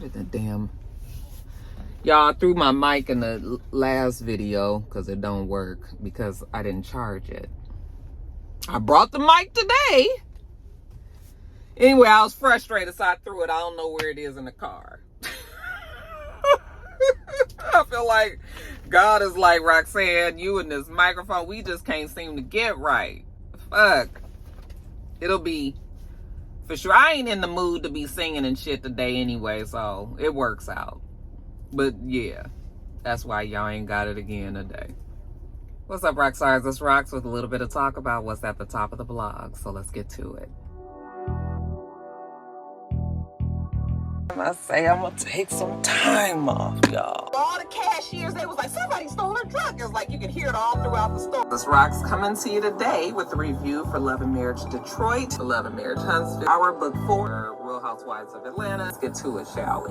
did that damn... Y'all, I threw my mic in the last video because it don't work because I didn't charge it. I brought the mic today. Anyway, I was frustrated, so I threw it. I don't know where it is in the car. I feel like God is like, Roxanne, you and this microphone, we just can't seem to get right. Fuck. It'll be, for sure. I ain't in the mood to be singing and shit today anyway, so it works out. But yeah, that's why y'all ain't got it again today. What's up, Roxstars? It's Rox with a little bit of talk about what's at the top of the blog. So let's get to it. I say I'm gonna take some time off, y'all. All the cashiers, they was like, somebody stole her truck. It's like you could hear it all throughout the store. This Rox coming to you today with a review for Love and Marriage Detroit, Love and Marriage Huntsville, our book 4, Real Housewives of Atlanta. Let's get to it, shall we?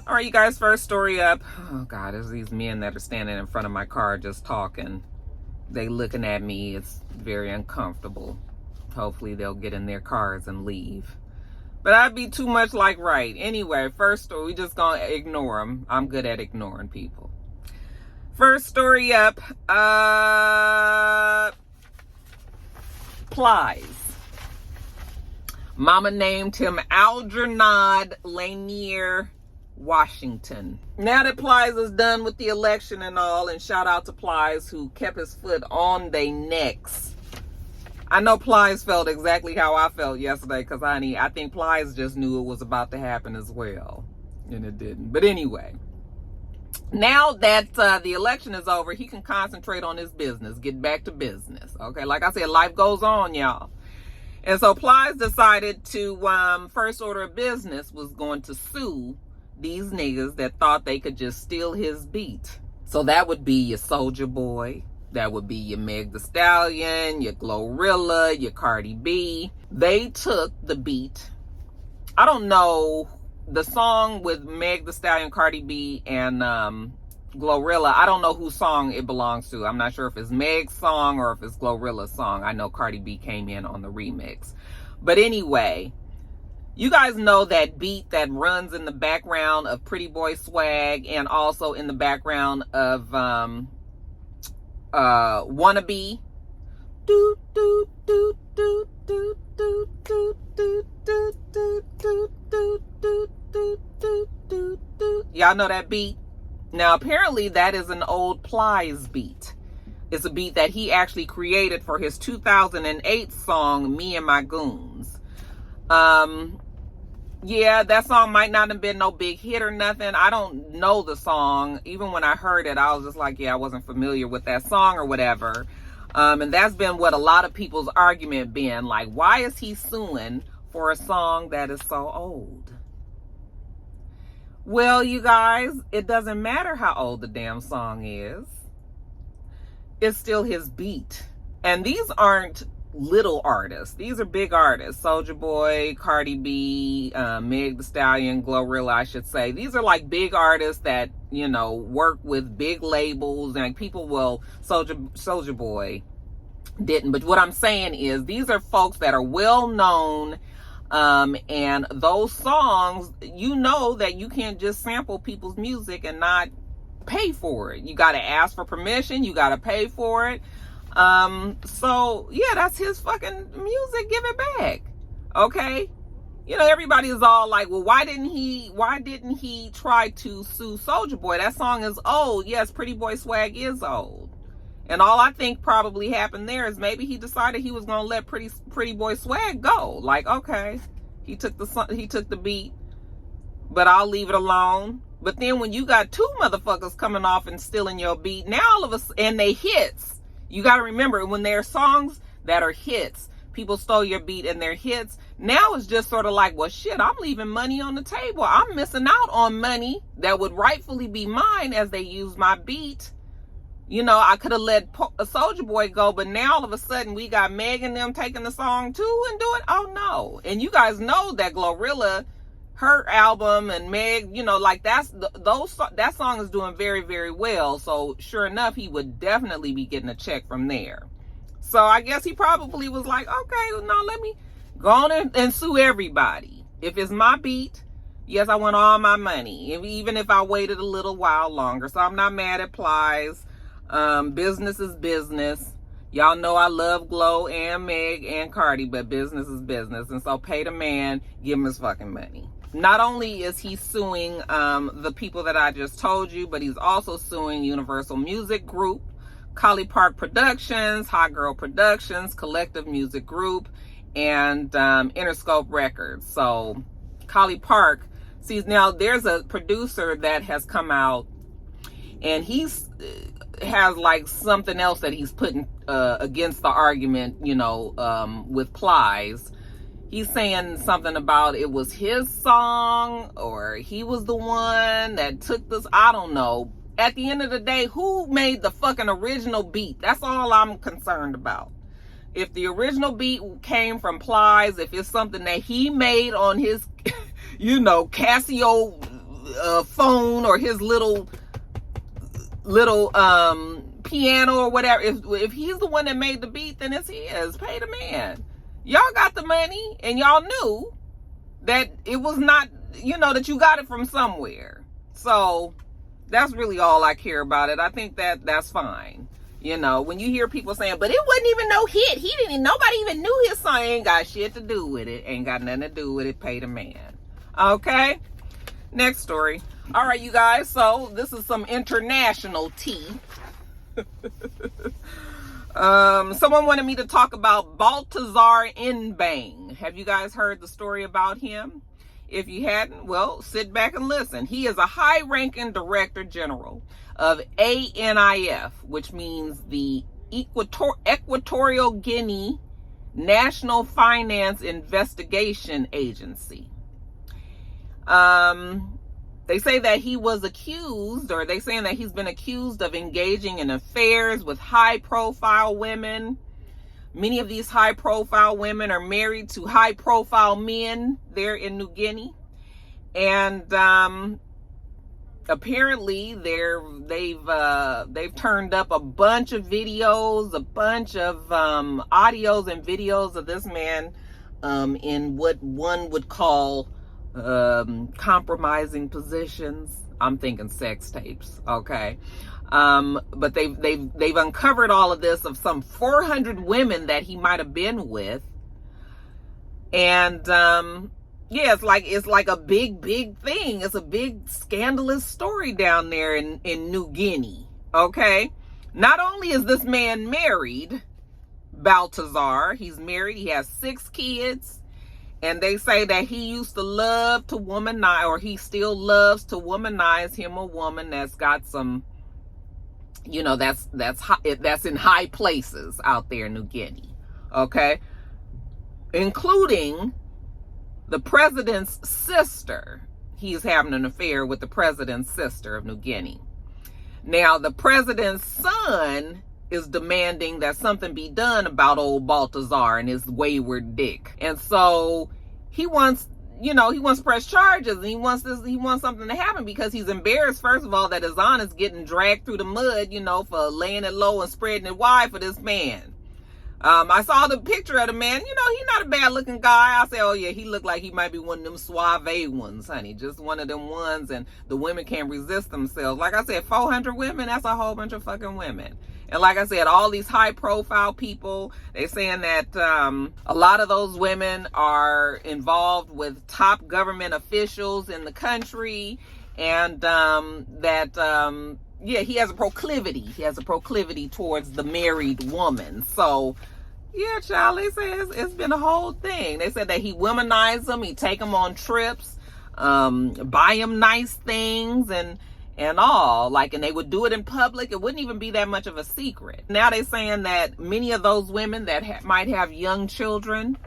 All right, you guys, first story up. Oh God, there's these men that are standing in front of my car just talking. They looking at me. It's very uncomfortable. Hopefully they'll get in their cars and leave. But I'd be too much like right. Anyway, first story, we just gonna ignore them. I'm good at ignoring people. First story up. Plies. Mama named him Algernon Lanier Washington. Now that Plies is done with the election and all, and shout out to Plies who kept his foot on their necks. I know Plies felt exactly how I felt yesterday because I think Plies just knew it was about to happen as well, and it didn't. But anyway, now that the election is over, he can concentrate on his business, get back to business. Okay, like I said, life goes on, y'all. And so Plies decided to first order of business was going to sue these niggas that thought they could just steal his beat. So that would be your Soulja Boy, that would be your Meg Thee Stallion, your Glorilla, your Cardi B. They took the beat. I don't know, the song with Meg Thee Stallion, Cardi B, and Glorilla, I don't know whose song it belongs to. I'm not sure if it's Meg's song or if it's Glorilla's song. I know Cardi B came in on the remix. But anyway, you guys know that beat that runs in the background of Pretty Boy Swag and also in the background of Wannabe. Do do do do do do do do do do do do do do do do. Y'all know that beat? Now apparently that is an old Plies beat. It's a beat that he actually created for his 2008 song Me and My Goons. Yeah, that song might not have been no big hit or nothing. I don't know the song. Even when I heard it, I was just like, yeah, I wasn't familiar with that song or whatever. And that's been what a lot of people's argument been. Like, why is he suing for a song that is so old? Well, you guys, it doesn't matter how old the damn song is. It's still his beat. And these aren't little artists. These are big artists. Soulja Boy, Cardi B, Meg Thee Stallion, Glorilla, I should say. These are like big artists that, you know, work with big labels, and people will, Soulja Boy didn't. But what I'm saying is these are folks that are well known, and those songs, you know that you can't just sample people's music and not pay for it. You got to ask for permission. You got to pay for it. So yeah, that's his fucking music. Give it back. Okay. You know, everybody is all like, well, why didn't he try to sue Soulja Boy? That song is old. Yes, Pretty Boy Swag is old. And all I think probably happened there is maybe he decided he was going to let Pretty Boy Swag go. Like, okay, he took the beat, but I'll leave it alone. But then when you got two motherfuckers coming off and stealing your beat, now all of us, and they hits. You got to remember, when there are songs that are hits, people stole your beat and they're hits. Now it's just sort of like, well, shit, I'm leaving money on the table. I'm missing out on money that would rightfully be mine as they use my beat. You know, I could have let Soulja Boy go, but now all of a sudden we got Meg and them taking the song too and doing, oh no. And you guys know that Glorilla her album and Meg, you know, like that song is doing very, very well. So sure enough, he would definitely be getting a check from there. So I guess he probably was like, okay, well, no, let me go on and sue everybody. If it's my beat, yes, I want all my money, even if I waited a little while longer. So I'm not mad at Plies. Business is business. Y'all know I love Glow and Meg and Cardi, but business is business. And so pay the man, give him his fucking money. Not only is he suing the people that I just told you, but he's also suing Universal Music Group, Collie Park Productions, Hot Girl Productions, Collective Music Group, and Interscope Records. So Collie Park, see, now there's a producer that has come out, and he's has like something else that he's putting against the argument, you know, with Plies. He's saying something about it was his song, or he was the one that took this. I don't know. At the end of the day, who made the fucking original beat? That's all I'm concerned about. If the original beat came from Plies, if it's something that he made on his, you know, Casio phone, or his little piano or whatever, if he's the one that made the beat, then it's his. Pay the man. Y'all got the money, and y'all knew that it was not, you know, that you got it from somewhere. So that's really all I care about it. I think that's fine. You know, when you hear people saying, but it wasn't even no hit. Nobody even knew his song. Ain't got shit to do with it. Ain't got nothing to do with it. Pay the man. Okay? Next story. All right, you guys. So this is some international tea. Someone wanted me to talk about Balthazar N'Bang. Have you guys heard the story about him? If you hadn't, well, sit back and listen. He is a high-ranking director general of ANIF, which means the Equatorial Guinea National Finance Investigation Agency. They say that he was accused, or they saying that he's been accused of engaging in affairs with high-profile women. Many of these high-profile women are married to high-profile men there in New Guinea. And apparently they've turned up a bunch of videos, a bunch of audios and videos of this man in what one would call compromising positions. I'm thinking sex tapes, okay? But they've uncovered all of this of some 400 women that he might have been with. And yeah, it's like a big thing. It's a big scandalous story down there in New Guinea, okay? Not only is this man married, Balthazar, he's married, he has 6 kids. And they say that he used to love to womanize, or he still loves to womanize him, a woman that's got some, you know, that's in high places out there in New Guinea, okay? Including the president's sister. He's having an affair with the president's sister of New Guinea. Now, the president's son is demanding that something be done about old Balthazar and his wayward dick. And so he wants, you know, he wants to press charges, and he wants something to happen, because he's embarrassed, first of all, that his aunt is getting dragged through the mud, you know, for laying it low and spreading it wide for this man. I saw the picture of the man. You know, he's not a bad looking guy. I say, oh yeah, he looked like he might be one of them suave ones, honey. Just one of them ones, and the women can't resist themselves. Like I said, 400 women, that's a whole bunch of fucking women. And like I said, all these high profile people, they're saying that a lot of those women are involved with top government officials in the country, and yeah, he has a proclivity. He has a proclivity towards the married woman. So yeah, child, they say it's been a whole thing. They said that he womanized them, he take them on trips, buy them nice things and all, like, and they would do it in public. It wouldn't even be that much of a secret. Now they're saying that many of those women that might have young children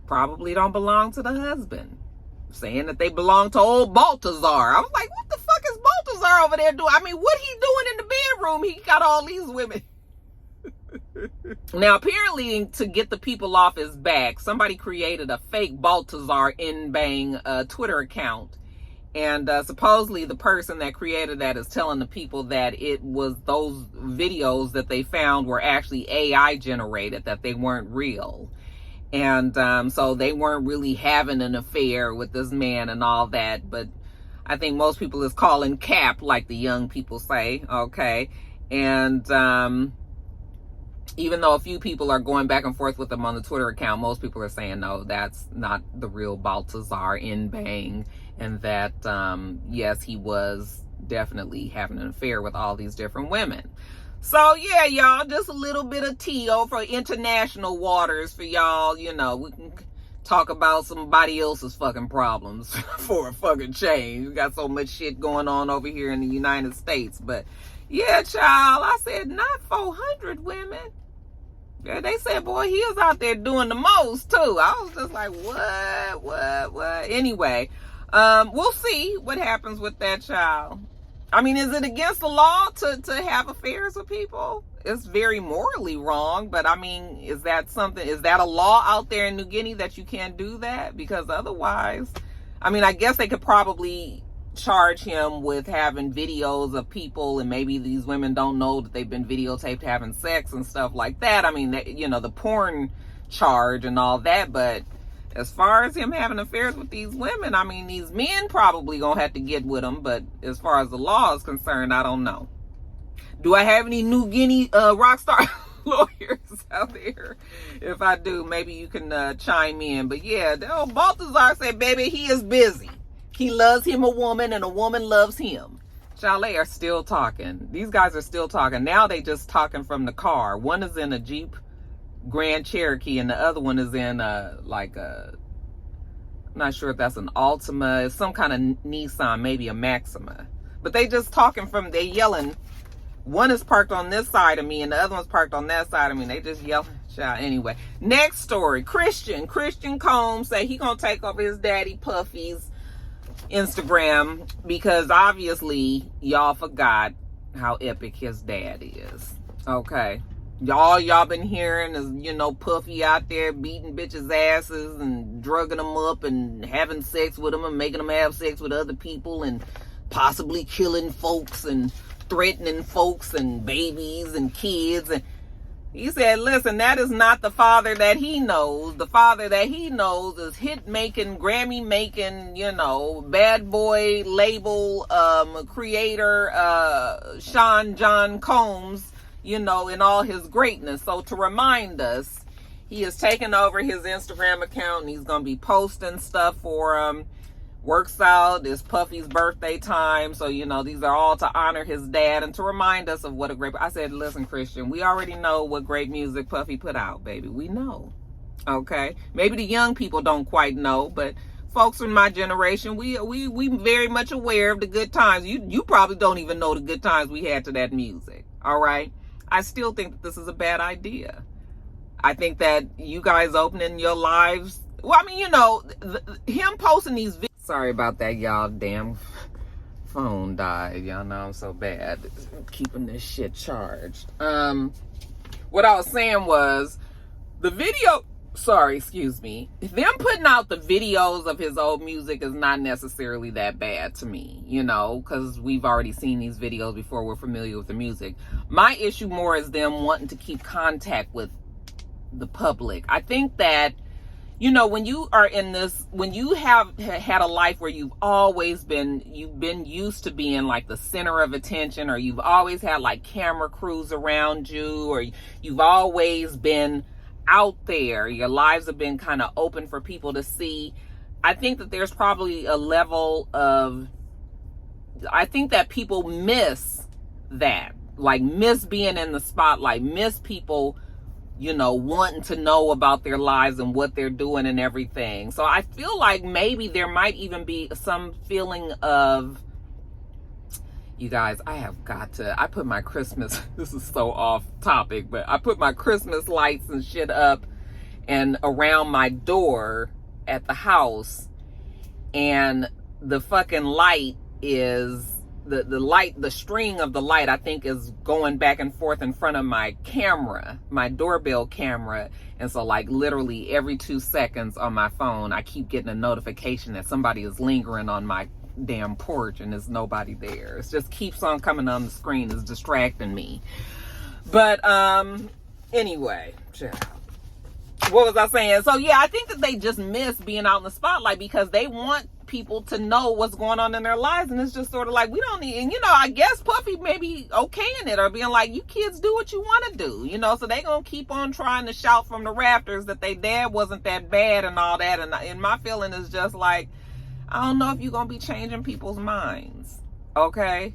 probably don't belong to the husband, saying that they belong to old Balthazar. I was like, what the fuck is Balthazar over there doing? I mean, what he doing in the bedroom? He got all these women. Now, apparently, to get the people off his back, somebody created a fake Balthazar in-bang Twitter account. And supposedly the person that created that is telling the people that it was those videos that they found were actually AI generated, that they weren't real. And so they weren't really having an affair with this man and all that. But I think most people is calling cap, like the young people say, okay? And even though a few people are going back and forth with him on the Twitter account, most people are saying, no, that's not the real Balthazar in bang. And that, yes, he was definitely having an affair with all these different women. So, yeah, y'all, just a little bit of tea over international waters for y'all. You know, we can talk about somebody else's fucking problems for a fucking change. We got so much shit going on over here in the United States. But, yeah, child, I said not 400 women. Yeah, they said, boy, he was out there doing the most, too. I was just like, what? Anyway, we'll see what happens with that child. I mean, is it against the law to have affairs with people? It's very morally wrong, but I mean, is that a law out there in New Guinea that you can't do that? Because otherwise, I mean, I guess they could probably charge him with having videos of people, and maybe these women don't know that they've been videotaped having sex and stuff like that. I mean, the porn charge and all that, but as far as him having affairs with these women, I mean, these men probably gonna have to get with him, but as far as the law is concerned, I don't know. Do I have any New Guinea Rockstar lawyers out there? If I do, maybe you can chime in. But yeah, Balthazar said, baby, he is busy. He loves him a woman and a woman loves him. Child, they are still talking. These guys are still talking. Now they just talking from the car. One is in a Jeep Grand Cherokee and the other one is in I'm not sure if that's an Altima. It's some kind of Nissan, maybe a Maxima. But they just talking they yelling. One is parked on this side of me and the other one's parked on that side of me. They just yelling. Child, anyway. Next story. Christian Combs say he gonna take over his daddy Puffy's Instagram because obviously y'all forgot how epic his dad is. Okay. Y'all been hearing is, Puffy out there beating bitches' asses and drugging them up and having sex with them and making them have sex with other people and possibly killing folks and threatening folks and babies and kids. And he said, listen, that is not the father that he knows. The father that he knows is hit-making, Grammy-making, bad boy label creator Sean John Combs, in all his greatness. So to remind us, he has taken over his Instagram account and he's going to be posting stuff for works out. It's Puffy's birthday time. So, these are all to honor his dad and to remind us of what a great... I said, listen, Christian, we already know what great music Puffy put out, baby. We know. Okay? Maybe the young people don't quite know, but folks in my generation, we very much aware of the good times. You probably don't even know the good times we had to that music. All right? I still think that this is a bad idea. I think that you guys opening your lives... Well, I mean, him posting these videos... Sorry about that, y'all. Damn phone died. Y'all know I'm so bad keeping this shit charged. What I was saying was the video... Sorry, excuse me. Them putting out the videos of his old music is not necessarily that bad to me, because we've already seen these videos before. We're familiar with the music. My issue more is them wanting to keep contact with the public. I think that, when you are in this, when you have had a life where you've been used to being like the center of attention, or you've always had like camera crews around you, or you've always been out there, your lives have been kind of open for people to see. I think that there's probably a level of, I think that people miss that, like miss being in the spotlight, miss people, wanting to know about their lives and what they're doing and everything. So I feel like maybe there might even be some feeling of, you guys, I put my Christmas, this is so off topic, but I put my Christmas lights and shit up and around my door at the house, and the fucking light is the light, the string of the light, I think, is going back and forth in front of my camera, my doorbell camera. And so like literally every 2 seconds on my phone, I keep getting a notification that somebody is lingering on my damn porch and there's nobody there. It just keeps on coming on the screen. It's distracting me. But anyway, what was I saying? So yeah, I think that they just miss being out in the spotlight because they want people to know what's going on in their lives, and it's just sort of like, we don't need, and you know, I guess Puffy maybe okaying it or being like, you kids do what you want to do, you know, so they gonna keep on trying to shout from the rafters that they dad wasn't that bad and all that, and my feeling is just like, I don't know if you're gonna be changing people's minds. Okay,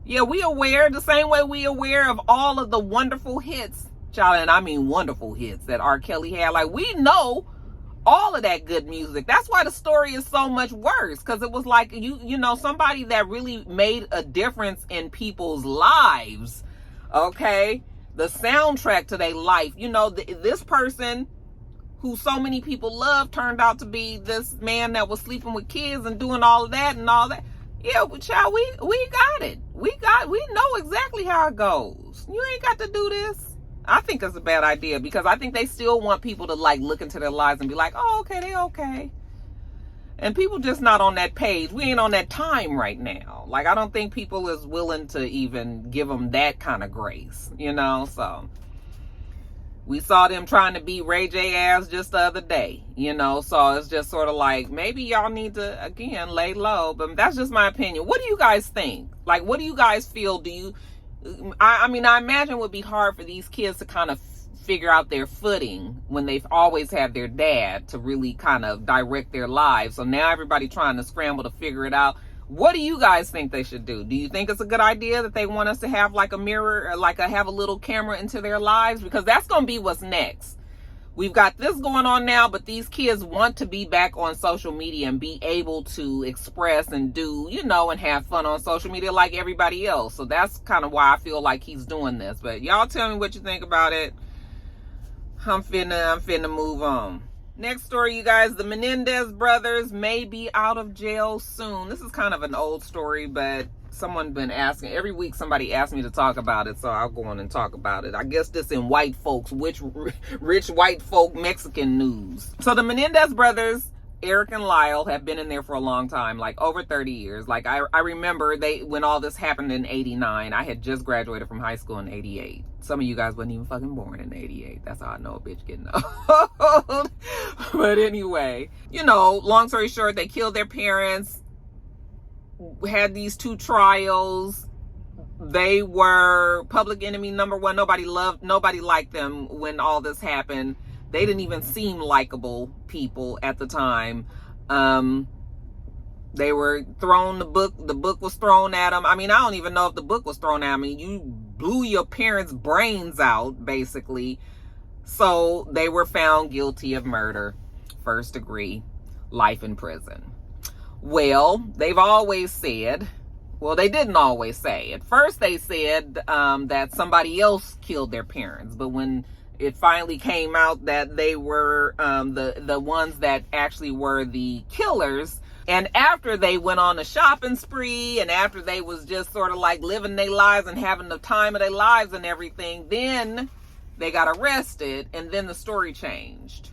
yeah, we aware the same way we aware of all of the wonderful hits, child, and I mean wonderful hits that R. Kelly had. Like, we know all of that good music. That's why the story is so much worse, because it was like, you know, somebody that really made a difference in people's lives. Okay, the soundtrack to their life. You know, this person who so many people love turned out to be this man that was sleeping with kids and doing all of that and all that. Yeah, child, we got it. We know exactly how it goes. You ain't got to do this. I think it's a bad idea because I think they still want people to like look into their lives and be like, oh, okay, they okay. And people just not on that page. We ain't on that time right now. Like, I don't think people is willing to even give them that kind of grace, you know? So we saw them trying to beat Ray J ass just the other day, you know? So it's just sort of like, maybe y'all need to, again, lay low. But that's just my opinion. What do you guys think? Like, what do you guys feel? Do you... I mean, I imagine it would be hard for these kids to kind of figure out their footing when they've always had their dad to really kind of direct their lives. So now everybody trying to scramble to figure it out. What do you guys think they should do? Do you think it's a good idea that they want us to have like a mirror, or like have a little camera into their lives? Because that's going to be what's next. We've got this going on now, but these kids want to be back on social media and be able to express and do, you know, and have fun on social media like everybody else. So that's kind of why I feel like he's doing this. But y'all tell me what you think about it. I'm finna move on. Next story, you guys. The Mendez brothers may be out of jail soon. This is kind of an old story, but someone been asking. Every week somebody asks me to talk about it, so I'll go on and talk about it. I guess this in white folks, rich white folk Mexican news. So the Mendez brothers, Eric and Lyle, have been in there for a long time, like over 30 years. Like I remember when all this happened in 89, I had just graduated from high school in 88. Some of you guys wasn't even fucking born in 88. That's how I know a bitch getting old. But anyway, you know, long story short, they killed their parents, had these 2 trials. They were public enemy number 1. Nobody liked them when all this happened. They didn't even seem likable people at the time. They were thrown, the book was thrown at them. I mean, I don't even know if the book was thrown at me. You blew your parents' brains out, basically. So they were found guilty of murder, 1st degree, life in prison. Well, they've always said, well, they didn't always say. At first they said that somebody else killed their parents. But when it finally came out that they were the ones that actually were the killers, and after they went on a shopping spree, and after they was just sort of like living their lives and having the time of their lives and everything, then they got arrested, and then the story changed.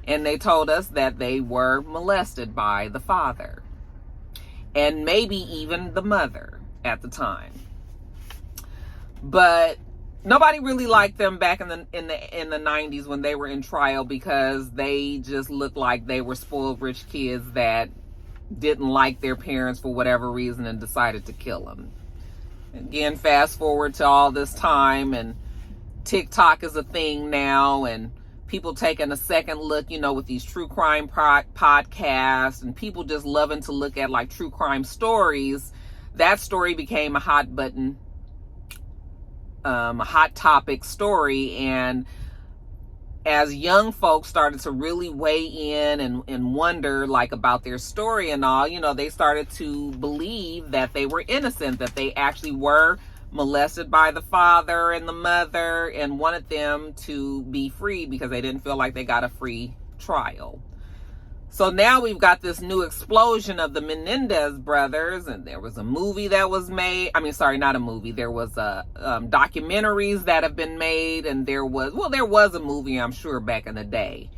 And they told us that they were molested by the father and maybe even the mother at the time. But nobody really liked them back in the 90s when they were in trial, because they just looked like they were spoiled rich kids that didn't like their parents for whatever reason and decided to kill them. Again, fast forward to all this time, and TikTok is a thing now, and people taking a second look, you know, with these true crime podcasts, and people just loving to look at like true crime stories. That story became a hot button, a hot topic story. And as young folks started to really weigh in and wonder like about their story and all, you know, they started to believe that they were innocent, that they actually were molested by the father and the mother, and wanted them to be free because they didn't feel like they got a free trial. So now we've got this new explosion of the Mendez brothers, and there was a movie that was made. I mean, sorry, not a movie. There was documentaries that have been made, and there was a movie, I'm sure, back in the day,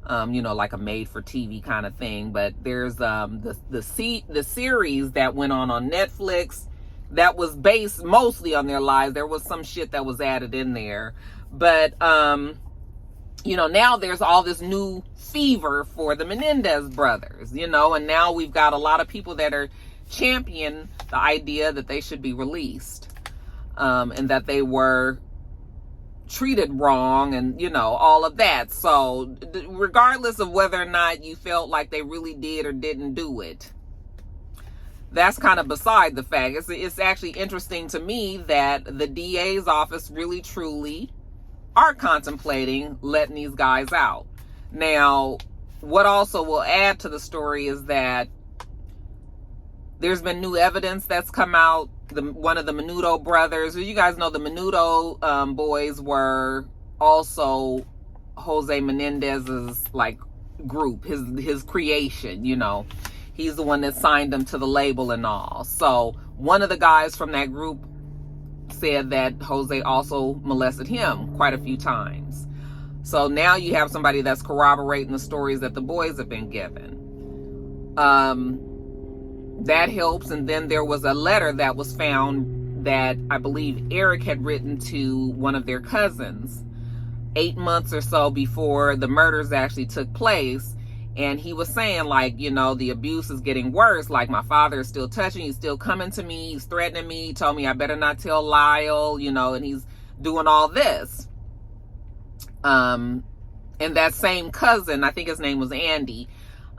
you know, like a made-for-TV kind of thing. But there's the series that went on Netflix that was based mostly on their lives. There was some shit that was added in there, but you know, now there's all this new fever for the Mendez brothers, you know, and now we've got a lot of people that are championing the idea that they should be released, and that they were treated wrong, and, you know, all of that. So regardless of whether or not you felt like they really did or didn't do it, that's kind of beside the fact. It's actually interesting to me that the DA's office really truly are contemplating letting these guys out. Now, what also will add to the story is that there's been new evidence that's come out. One of the Menudo brothers, you guys know the Menudo boys were also Jose Menendez's like group, his creation, you know. He's the one that signed them to the label and all. So one of the guys from that group said that Jose also molested him quite a few times. So now you have somebody that's corroborating the stories that the boys have been given. That helps. And then there was a letter that was found that I believe Eric had written to one of their cousins 8 months or so before the murders actually took place. And he was saying, like, you know, the abuse is getting worse. Like, my father is still touching. He's still coming to me. He's threatening me. He told me I better not tell Lyle, you know, and he's doing all this. And that same cousin, I think his name was Andy,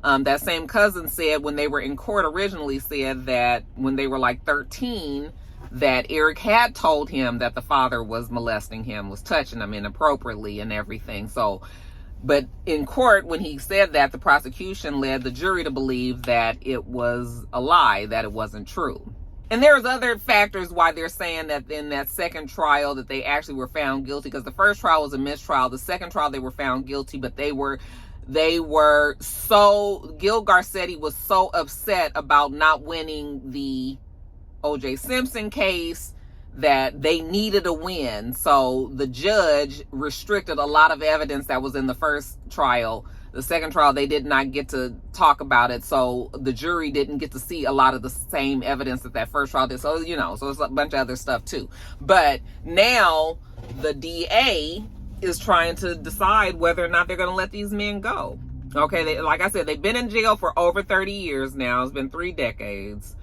that same cousin said when they were in court originally, said that when they were like 13, that Eric had told him that the father was molesting him, was touching him inappropriately and everything. So, but in court, when he said that, the prosecution led the jury to believe that it was a lie, that it wasn't true. And there's other factors why they're saying that in that second trial that they actually were found guilty, because the first trial was a mistrial. The second trial, they were found guilty, but they were so, Gil Garcetti was so upset about not winning the O.J. Simpson case that they needed a win. So the judge restricted a lot of evidence that was in the first trial. The second trial, they did not get to talk about it. So the jury didn't get to see a lot of the same evidence that first trial did. So, you know, so it's a bunch of other stuff too. But now the DA is trying to decide whether or not they're going to let these men go. Okay, like I said, they've been in jail for over 30 years now. It's been 3 decades.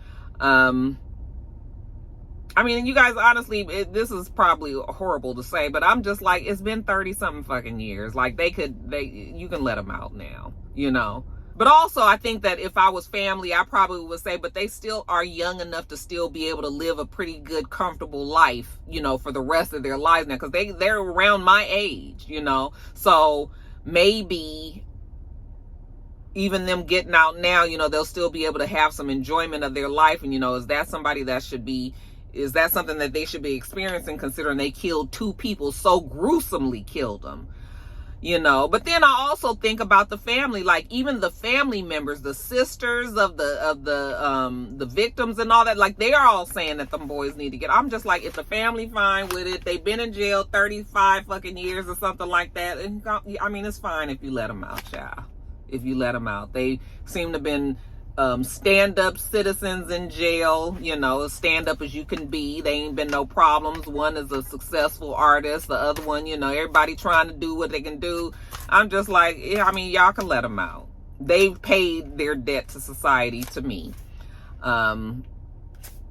I mean, you guys, honestly, this is probably horrible to say, but I'm just like, it's been 30-something fucking years. Like, you can let them out now, you know. But also, I think that if I was family, I probably would say, but they still are young enough to still be able to live a pretty good, comfortable life, you know, for the rest of their lives now, because they're around my age, you know. So maybe even them getting out now, you know, they'll still be able to have some enjoyment of their life. And, you know, is that something that they should be experiencing, considering they killed 2 people, so gruesomely killed them, you know? But then I also think about the family, like even the family members, the sisters of the victims and all that, like they are all saying that them boys need to get. I'm just like, if the family fine with it, they've been in jail 35 fucking years or something like that. And I mean, it's fine if you let them out, child. If you let them out, they seem to have been stand-up citizens in jail, you know, stand-up as you can be. They ain't been no problems. One is a successful artist, the other one, you know, everybody trying to do what they can do. I'm just like, yeah, I mean, y'all can let them out. They've paid their debt to society, to me.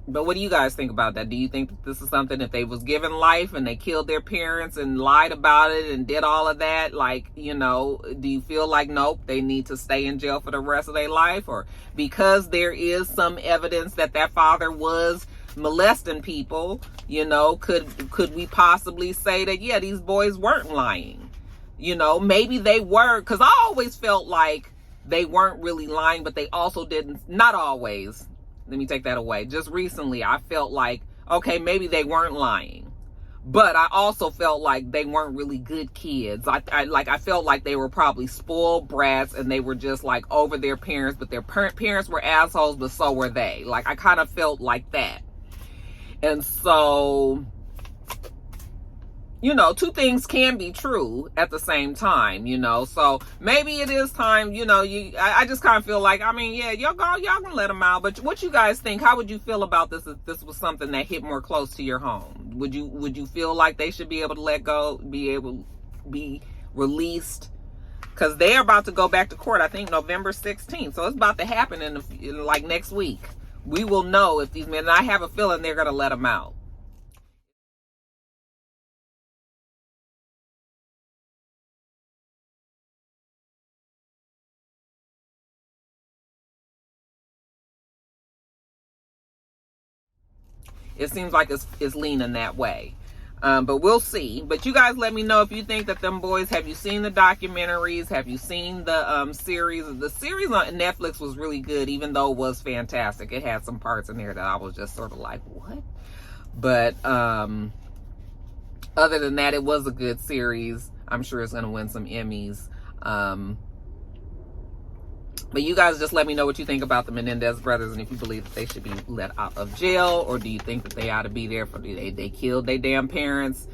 But what do you guys think about that? Do you think that this is something that they was given life and they killed their parents and lied about it and did all of that? Like, you know, do you feel like, nope, they need to stay in jail for the rest of their life? Or because there is some evidence that father was molesting people, you know, could we possibly say that, yeah, these boys weren't lying? You know, maybe they were, because I always felt like they weren't really lying, but they also didn't, not always. Let me take that away. Just recently, I felt like, okay, maybe they weren't lying, But I also felt like they weren't really good kids. I felt like they were probably spoiled brats, and they were just like over their parents, but their parents were assholes, but so were they. Like, I kind of felt like that. And so, you know, two things can be true at the same time, you know. So maybe it is time, you know, I just kind of feel like, I mean, yeah, y'all can let them out. But what you guys think? How would you feel about this if this was something that hit more close to your home? Would you feel like they should be able to let go, be released? Because they're about to go back to court, I think November 16th. So it's about to happen in like next week. We will know if these men, and I have a feeling they're going to let them out. It seems like it's leaning that way. But we'll see. But you guys let me know if you think that them boys, have you seen the documentaries? Have you seen the series? The series on Netflix was really good, even though it was fantastic. It had some parts in there that I was just sort of like, what? But other than that, it was a good series. I'm sure it's going to win some Emmys. But you guys just let me know what you think about the Mendez brothers, and if you believe that they should be let out of jail, or do you think that they ought to be there for they killed their damn parents?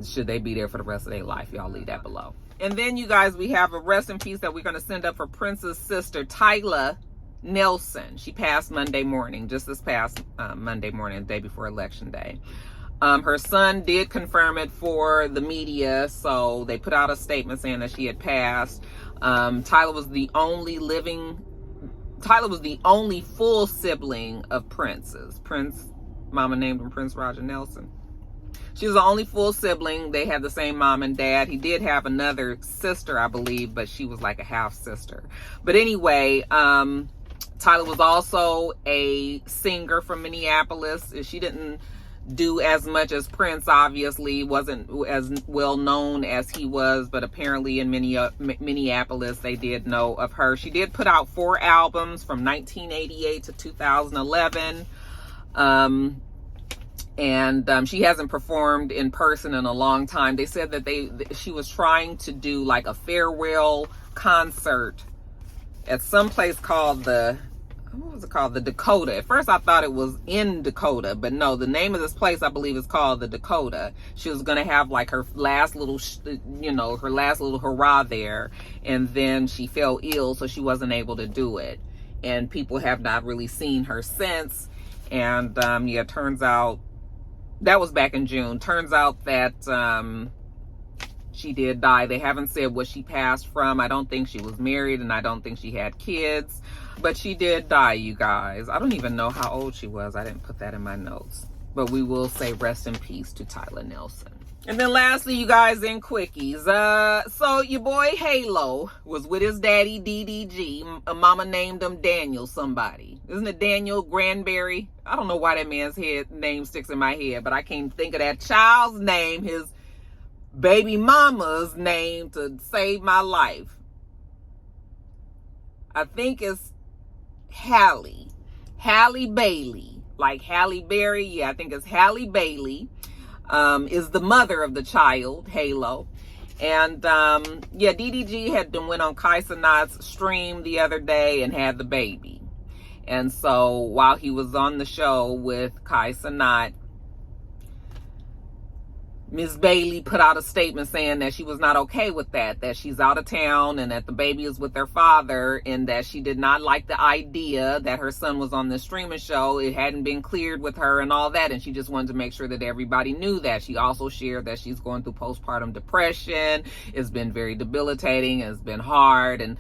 Should they be there for the rest of their life? Y'all leave that below. And then you guys, we have a rest in peace that we're going to send up for Prince's sister, Tyla Nelson. She passed Monday morning, just this past Monday morning, the day before Election Day. Her son did confirm it for the media, so they put out a statement saying that she had passed. Tyla was the only full sibling of Prince's. Prince, mama named him Prince Roger Nelson. She was the only full sibling. They had the same mom and dad. He did have another sister, I believe, but she was like a half sister. But anyway, Tyla was also a singer from Minneapolis. She didn't do as much as Prince, obviously. Wasn't as well known as he was, but apparently in Minneapolis they did know of her. She did put out 4 albums from 1988 to 2011, and she hasn't performed in person in a long time. They said that she was trying to do like a farewell concert at some place called what was it called? The Dakota. At first I thought it was in Dakota, but no, the name of this place I believe is called the Dakota. She was going to have like her last little, her last little hurrah there, and then she fell ill, so she wasn't able to do it. And people have not really seen her since. And yeah, turns out, that was back in June. Turns out that she did die. They haven't said what she passed from. I don't think she was married, and I don't think she had kids. But she did die, you guys. I don't even know how old she was. I didn't put that in my notes. But we will say rest in peace to Tyla Nelson. And then lastly, you guys, in quickies. So your boy Halo was with his daddy DDG. A mama named him Daniel somebody. Isn't it Daniel Granberry? I don't know why that man's name sticks in my head, but I can't think of that child's name, his baby mama's name, to save my life. I think it's Halle Bailey, like Halle Berry. Yeah, I think it's Halle Bailey, is the mother of the child, Halo. And yeah, DDG went on Kai Cenat's stream the other day and had the baby. And so while he was on the show with Kai Cenat, Ms. Bailey put out a statement saying that she was not okay with that she's out of town and that the baby is with their father, and that she did not like the idea that her son was on this streaming show. It hadn't been cleared with her and all that, and she just wanted to make sure that everybody knew that. She also shared that she's going through postpartum depression. It's been very debilitating. It's been hard, and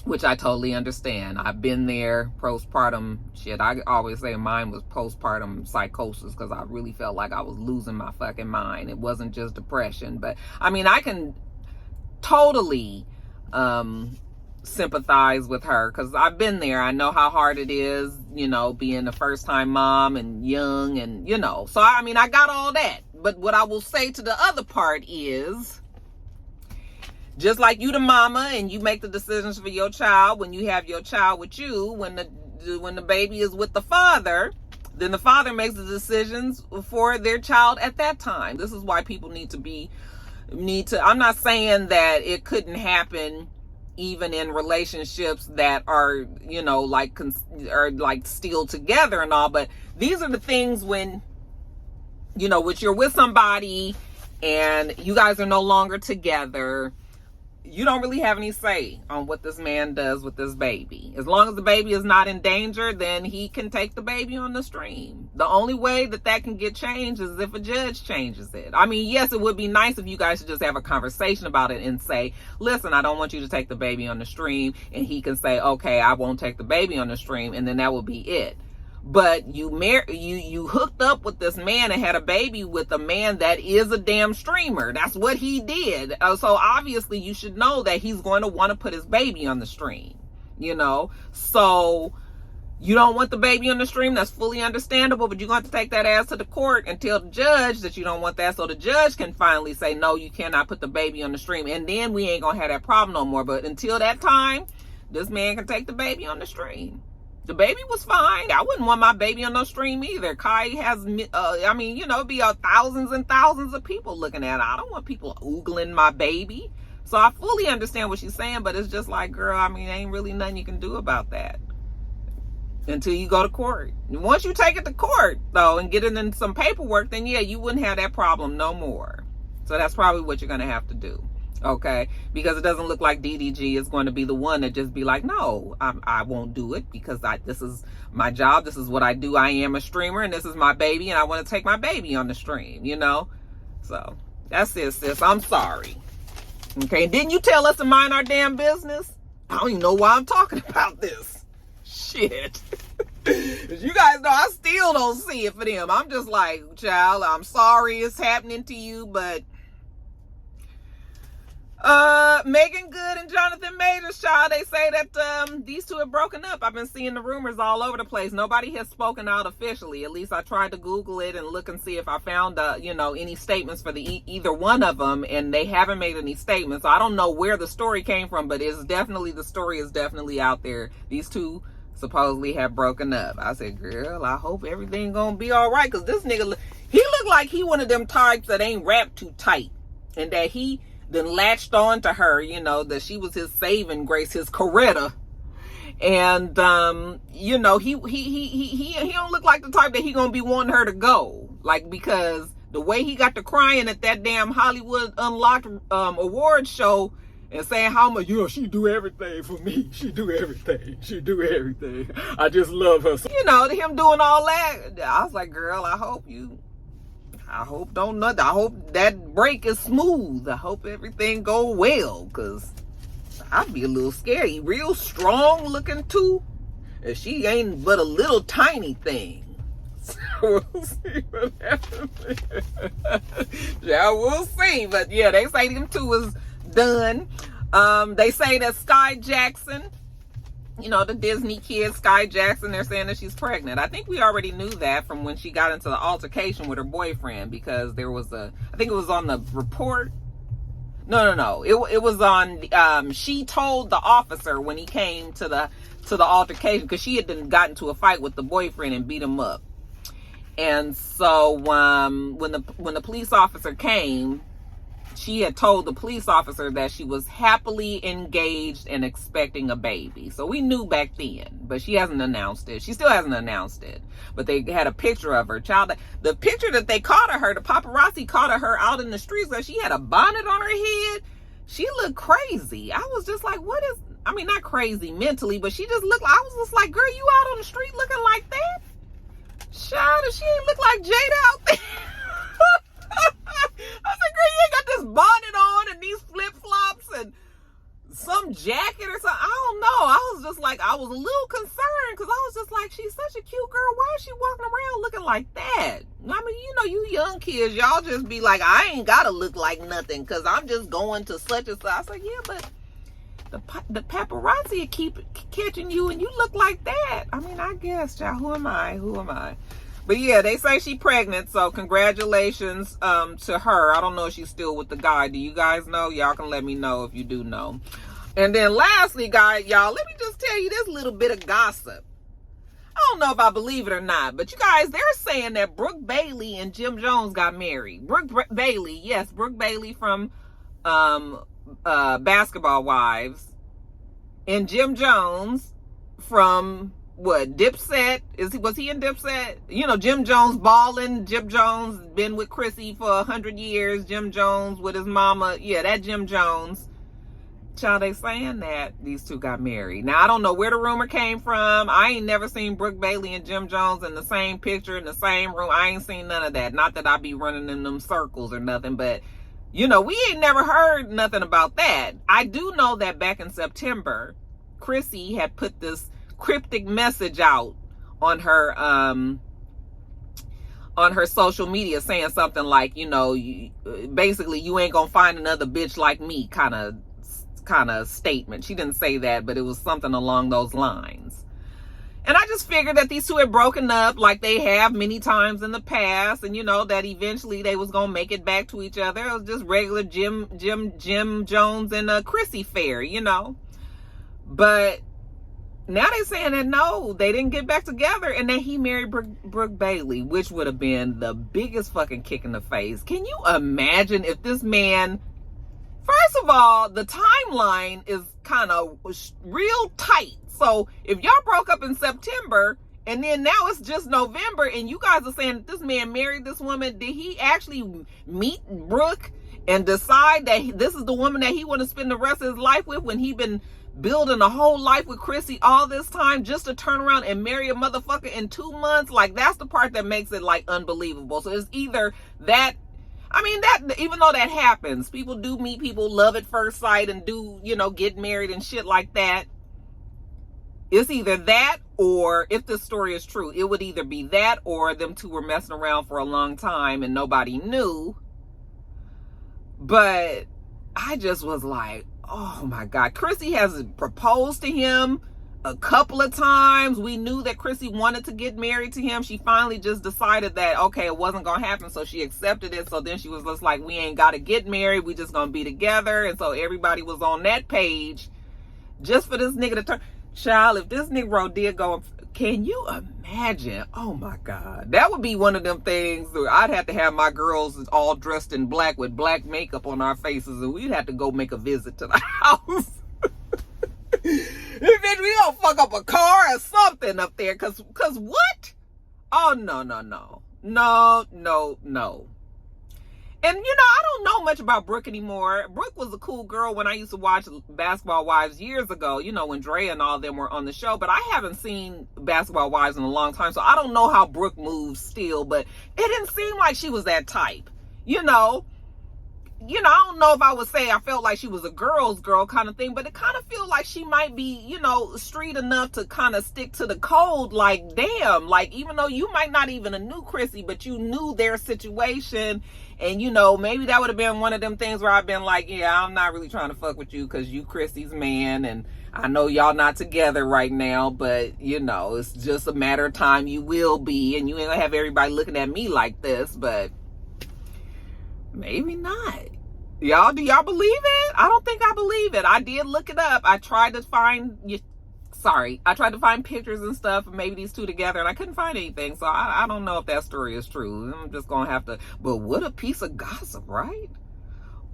which I totally understand. I've been there, postpartum shit. I always say mine was postpartum psychosis, because I really felt like I was losing my fucking mind. It wasn't just depression. But I mean, I can totally sympathize with her, because I've been there. I know how hard it is, being a first time mom and young, and so I mean, I got all that. But what I will say to the other part is, just like you the mama and you make the decisions for your child when you have your child with you, when the baby is with the father, then the father makes the decisions for their child at that time. This is why people need to, I'm not saying that it couldn't happen even in relationships that are, you know, like still together and all, but these are the things when, you know, when you're with somebody and you guys are no longer together, you don't really have any say on what this man does with this baby. As long as the baby is not in danger, then he can take the baby on the stream. The only way that can get changed is if a judge changes it. I mean, yes, it would be nice if you guys could just have a conversation about it and say, listen, I don't want you to take the baby on the stream. And he can say, okay, I won't take the baby on the stream. And then that will be it. But you hooked up with this man and had a baby with a man that is a damn streamer. That's what he did. So obviously you should know that he's going to want to put his baby on the stream, you know. So you don't want the baby on the stream. That's fully understandable, but you're going to have to take that ass to the court and tell the judge that you don't want that, so the judge can finally say, no, you cannot put the baby on the stream. And then we ain't going to have that problem no more. But until that time, this man can take the baby on the stream. The baby was fine. I wouldn't want my baby on no stream either. Kai has, I mean, you know, it'd be thousands and thousands of people looking at it. I don't want people oogling my baby. So I fully understand what she's saying, but it's just like, girl, I mean, ain't really nothing you can do about that until you go to court. And once you take it to court, though, and get it in some paperwork, then yeah, you wouldn't have that problem no more. So that's probably what you're going to have to do. Okay, because it doesn't look like DDG is going to be the one that just be like, no, I won't do it because this is my job. This is what I do. I am a streamer and this is my baby and I want to take my baby on the stream, you know? So that's it, sis. I'm sorry. Okay, didn't you tell us to mind our damn business? I don't even know why I'm talking about this. Shit. You guys know I still don't see it for them. I'm just like, child, I'm sorry it's happening to you, but Megan Good and Jonathan Majors, child, they say that these two have broken up. I've been seeing the rumors all over the place. Nobody has spoken out officially. At least I tried to Google it and look and see if I found you know, any statements for the either one of them, and they haven't made any statements. So I don't know where the story came from, but the story is definitely out there. These two supposedly have broken up. I said, girl, I hope everything gonna be all right, because this nigga, he looked like he one of them types that ain't wrapped too tight, and that he then latched on to her, you know, that she was his saving grace, his Coretta. And you know, he don't look like the type that he gonna be wanting her to go, like, because the way he got to crying at that damn Hollywood Unlocked awards show and saying how much, you know, she do everything for me, she do everything, I just love her, you know, him doing all that. I was like, girl, I hope that break is smooth. I hope everything go well, because I'd be a little scared. He real strong looking too, and she ain't but a little tiny thing. So we'll see what happens. Yeah, we'll see. But yeah, they say them two is done. They say that Sky Jackson, you know, the Disney kid, Sky Jackson, they're saying that she's pregnant. I think we already knew that from when she got into the altercation with her boyfriend, because there was I think it was on the report. No. It was on, she told the officer when he came to the altercation, because she had gotten into a fight with the boyfriend and beat him up. And so, when the police officer came, she had told the police officer that she was happily engaged and expecting a baby. So we knew back then, but she hasn't announced it. She still hasn't announced it. But they had a picture of her child. The picture that they caught of her, the paparazzi caught of her out in the streets, where she had a bonnet on her head. She looked crazy. I was just like, what is, I mean, not crazy mentally, but she just looked, I was just like, girl, you out on the street looking like that? Child, she ain't look like Jada out there. I said, girl, you ain't got this bonnet on and these flip-flops and some jacket or something. I don't know. I was just like, I was a little concerned, because I was just like, she's such a cute girl. Why is she walking around looking like that? I mean, you know, you young kids, y'all just be like, I ain't got to look like nothing because I'm just going to such and such. I said, yeah, but the paparazzi keep catching you and you look like that. I mean, I guess, y'all, who am I? But yeah, they say she's pregnant, so congratulations to her. I don't know if she's still with the guy. Do you guys know? Y'all can let me know if you do know. And then lastly, guys, y'all, let me just tell you this little bit of gossip. I don't know if I believe it or not, but you guys, they're saying that Brook Bailey and Jim Jones got married. Brook Bailey, yes, Brook Bailey from Basketball Wives, and Jim Jones from what, Dipset? Was he in Dipset? You know, Jim Jones balling. Jim Jones been with Chrissy for 100 years. Jim Jones with his mama. Yeah, that Jim Jones. Child, they saying that these two got married. Now, I don't know where the rumor came from. I ain't never seen Brook Bailey and Jim Jones in the same picture, in the same room. I ain't seen none of that. Not that I be running in them circles or nothing, but, you know, we ain't never heard nothing about that. I do know that back in September, Chrissy had put this cryptic message out on her social media saying something like, you know, basically, you ain't gonna find another bitch like me kind of statement. She didn't say that, but it was something along those lines. And I just figured that these two had broken up like they have many times in the past, and you know that eventually they was gonna make it back to each other. It was just regular Jim Jones and Chrissy fair, you know. But now they're saying that no, they didn't get back together, and then he married Brook Bailey, which would have been the biggest fucking kick in the face. Can you imagine if this man, first of all, the timeline is kind of real tight. So if y'all broke up in September, and then now it's just November, and you guys are saying that this man married this woman, did he actually meet Brook and decide that this is the woman that he want to spend the rest of his life with, when he been building a whole life with Chrissy all this time just to turn around and marry a motherfucker in 2 months? Like, that's the part that makes it like unbelievable. So it's either that, I mean, that, even though that happens, people do meet people, love at first sight, and do, you know, get married and shit like that. It's either that, or if the story is true, it would either be that or them two were messing around for a long time and nobody knew. But I just was like, oh my God. Chrissy has proposed to him a couple of times. We knew that Chrissy wanted to get married to him. She finally just decided that, okay, it wasn't going to happen. So she accepted it. So then she was just like, we ain't got to get married. We just going to be together. And so everybody was on that page just for this nigga to turn. Child, if this Negro did go, can you imagine? Oh my God. That would be one of them things where I'd have to have my girls all dressed in black with black makeup on our faces, and we'd have to go make a visit to the house. Bitch, we gonna fuck up a car or something up there. Cause what? Oh, no. And, you know, I don't know much about Brook anymore. Brook was a cool girl when I used to watch Basketball Wives years ago, you know, when Dre and all them were on the show. But I haven't seen Basketball Wives in a long time, so I don't know how Brook moves still. But it didn't seem like she was that type, you know. I don't know if I would say I felt like she was a girl's girl kind of thing, but it kind of feels like she might be, you know, street enough to kind of stick to the code. Like, damn, like, even though you might not even have knew Chrissy, but you knew their situation. And, you know, maybe that would have been one of them things where I've been like, yeah, I'm not really trying to fuck with you because you Chrissy's man. And I know y'all not together right now, but, you know, it's just a matter of time you will be. And you ain't gonna have everybody looking at me like this, but maybe not. Y'all, do y'all believe it? I don't think I believe it. I did look it up. I tried to find pictures and stuff of maybe these two together, and I couldn't find anything. So I don't know if that story is true. I'm just gonna have to, but what a piece of gossip, right?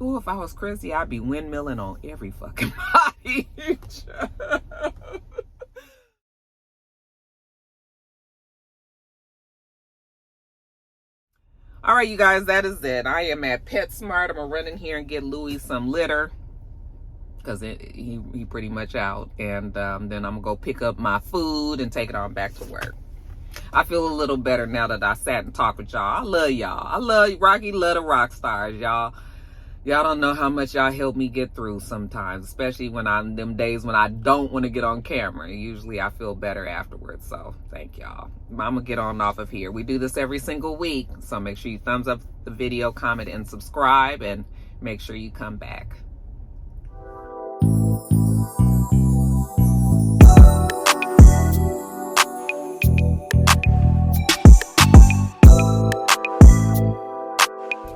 Ooh, if I was Chrissy, I'd be windmilling on every fucking body. All right, you guys, that is it. I am at PetSmart. I'm gonna run in here and get Louis some litter because he pretty much out. And then I'm gonna go pick up my food and take it on back to work. I feel a little better now that I sat and talked with y'all. I love y'all. I love Rocky, love the Roxstars, y'all. Y'all don't know how much y'all help me get through sometimes, especially when I'm them days when I don't want to get on camera. Usually I feel better afterwards. So thank y'all. I'm gonna get on off of here. We do this every single week. So make sure you thumbs up the video, comment, and subscribe, and make sure you come back.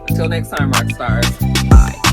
Until next time, Roxstars. Bye.